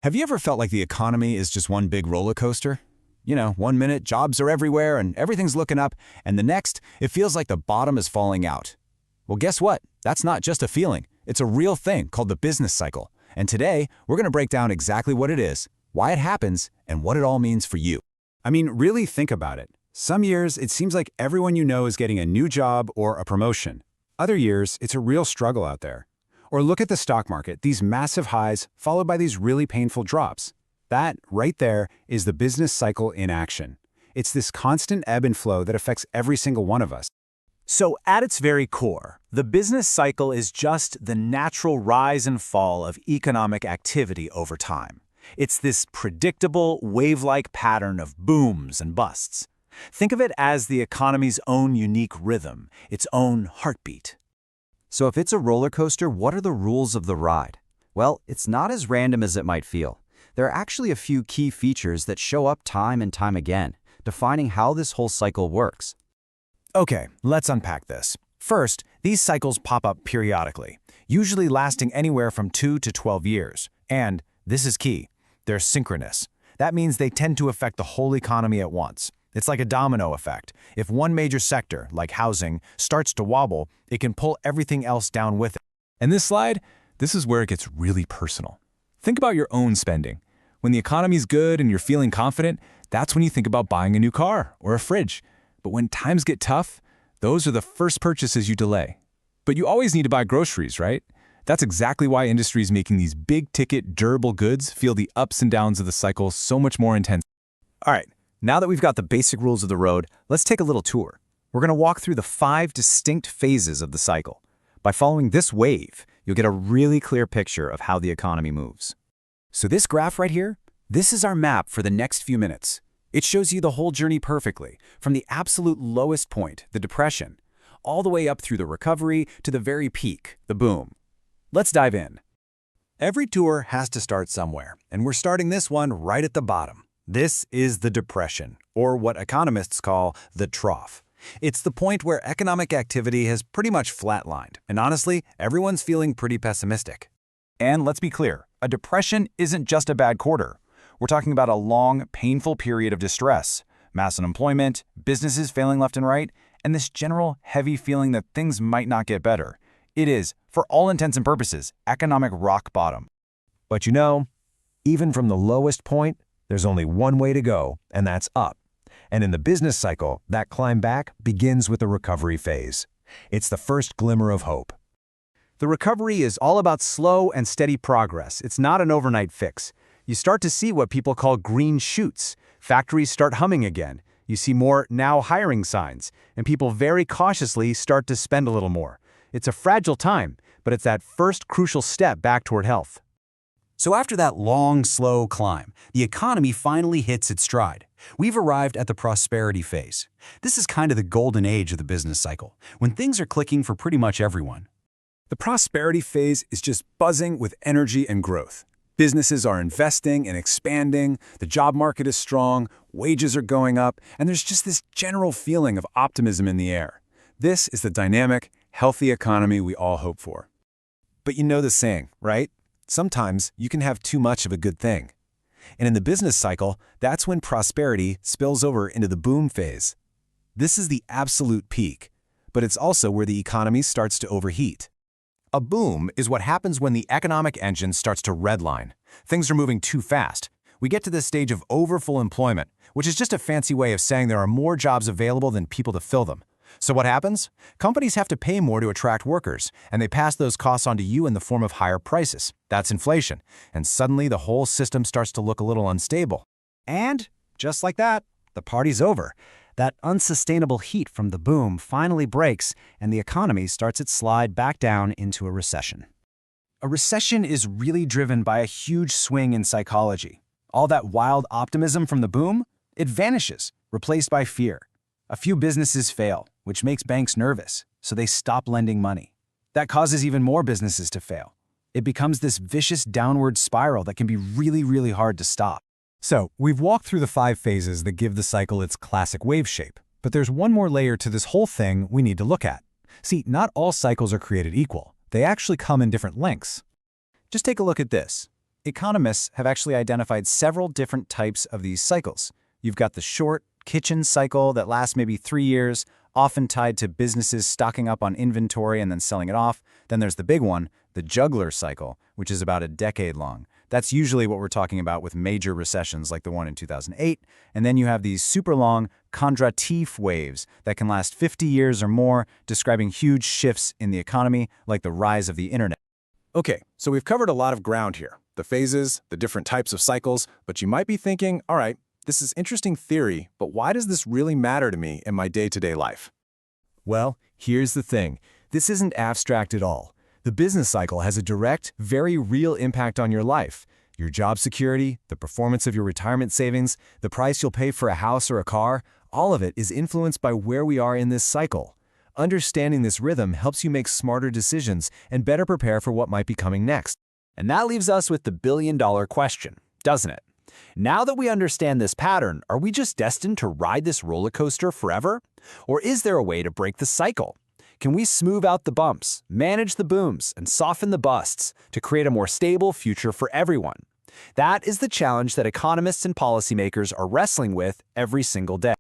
Have you ever felt like the economy is just one big roller coaster? You know, one minute jobs are everywhere and everything's looking up, and the next, it feels like the bottom is falling out. Well, guess what? That's not just a feeling. It's a real thing called the business cycle. And today, we're going to break down exactly what it is, why it happens, and what it all means for you. I mean, really think about it. Some years, it seems like everyone you know is getting a new job or a promotion. Other years, it's a real struggle out there. Or look at the stock market, these massive highs followed by these really painful drops. That, right there, is the business cycle in action. It's this constant ebb and flow that affects every single one of us. So at its very core, the business cycle is just the natural rise and fall of economic activity over time. It's this predictable, wave-like pattern of booms and busts. Think of it as the economy's own unique rhythm, its own heartbeat. So if it's a roller coaster, what are the rules of the ride? Well, it's not as random as it might feel. There are actually a few key features that show up time and time again, defining how this whole cycle works. Okay, let's unpack this. First, these cycles pop up periodically, usually lasting anywhere from 2 to 12 years. And, this is key, they're synchronous. That means they tend to affect the whole economy at once. It's like a domino effect. If one major sector, like housing, starts to wobble, it can pull everything else down with it. And this slide, this is where it gets really personal. Think about your own spending. When the economy's good and you're feeling confident, that's when you think about buying a new car or a fridge. But when times get tough, those are the first purchases you delay. But you always need to buy groceries, right? That's exactly why industries making these big-ticket, durable goods feel the ups and downs of the cycle so much more intense. All right, now that we've got the basic rules of the road, let's take a little tour. We're going to walk through the 5 distinct phases of the cycle. By following this wave, you'll get a really clear picture of how the economy moves. So this graph right here, this is our map for the next few minutes. It shows you the whole journey perfectly, from the absolute lowest point, the depression, all the way up through the recovery to the very peak, the boom. Let's dive in. Every tour has to start somewhere, and we're starting this one right at the bottom. This is the depression, or what economists call the trough. It's the point where economic activity has pretty much flatlined, and honestly, everyone's feeling pretty pessimistic. And let's be clear, a depression isn't just a bad quarter. We're talking about a long, painful period of distress, mass unemployment, businesses failing left and right, and this general heavy feeling that things might not get better. It is, for all intents and purposes, economic rock bottom. But you know, even from the lowest point, there's only one way to go, and that's up. And in the business cycle, that climb back begins with the recovery phase. It's the first glimmer of hope. The recovery is all about slow and steady progress. It's not an overnight fix. You start to see what people call green shoots. Factories start humming again. You see more now hiring signs, and people very cautiously start to spend a little more. It's a fragile time, but it's that first crucial step back toward health. So after that long, slow climb, the economy finally hits its stride. We've arrived at the prosperity phase. This is kind of the golden age of the business cycle, when things are clicking for pretty much everyone. The prosperity phase is just buzzing with energy and growth. Businesses are investing and expanding, the job market is strong, wages are going up, and there's just this general feeling of optimism in the air. This is the dynamic, healthy economy we all hope for. But you know the saying, right? Sometimes you can have too much of a good thing. And in the business cycle, that's when prosperity spills over into the boom phase. This is the absolute peak, but it's also where the economy starts to overheat. A boom is what happens when the economic engine starts to redline. Things are moving too fast. We get to this stage of overfull employment, which is just a fancy way of saying there are more jobs available than people to fill them. So what happens? Companies have to pay more to attract workers, and they pass those costs on to you in the form of higher prices. That's inflation. And suddenly the whole system starts to look a little unstable. And, just like that, the party's over. That unsustainable heat from the boom finally breaks, and the economy starts its slide back down into a recession. A recession is really driven by a huge swing in psychology. All that wild optimism from the boom, it vanishes, replaced by fear. A few businesses fail, which makes banks nervous, so they stop lending money. That causes even more businesses to fail. It becomes this vicious downward spiral that can be really, really hard to stop. So, we've walked through the 5 phases that give the cycle its classic wave shape, but there's one more layer to this whole thing we need to look at. See, not all cycles are created equal. They actually come in different lengths. Just take a look at this. economists have actually identified several different types of these cycles. You've got the short kitchen cycle that lasts maybe 3 years, often tied to businesses stocking up on inventory and then selling it off. Then there's the big one, the juggler cycle, which is about a decade long. That's usually what we're talking about with major recessions like the one in 2008. And then you have these super long Kondrativ waves that can last 50 years or more, describing huge shifts in the economy like the rise of the internet. Okay, so we've covered a lot of ground here. The phases, the different types of cycles, but you might be thinking, all right, this is interesting theory, but why does this really matter to me in my day-to-day life? Well, here's the thing. This isn't abstract at all. The business cycle has a direct, very real impact on your life. Your job security, the performance of your retirement savings, the price you'll pay for a house or a car, all of it is influenced by where we are in this cycle. Understanding this rhythm helps you make smarter decisions and better prepare for what might be coming next. And that leaves us with the billion-dollar question, doesn't it? Now that we understand this pattern, are we just destined to ride this roller coaster forever? Or is there a way to break the cycle? Can we smooth out the bumps, manage the booms, and soften the busts to create a more stable future for everyone? That is the challenge that economists and policymakers are wrestling with every single day.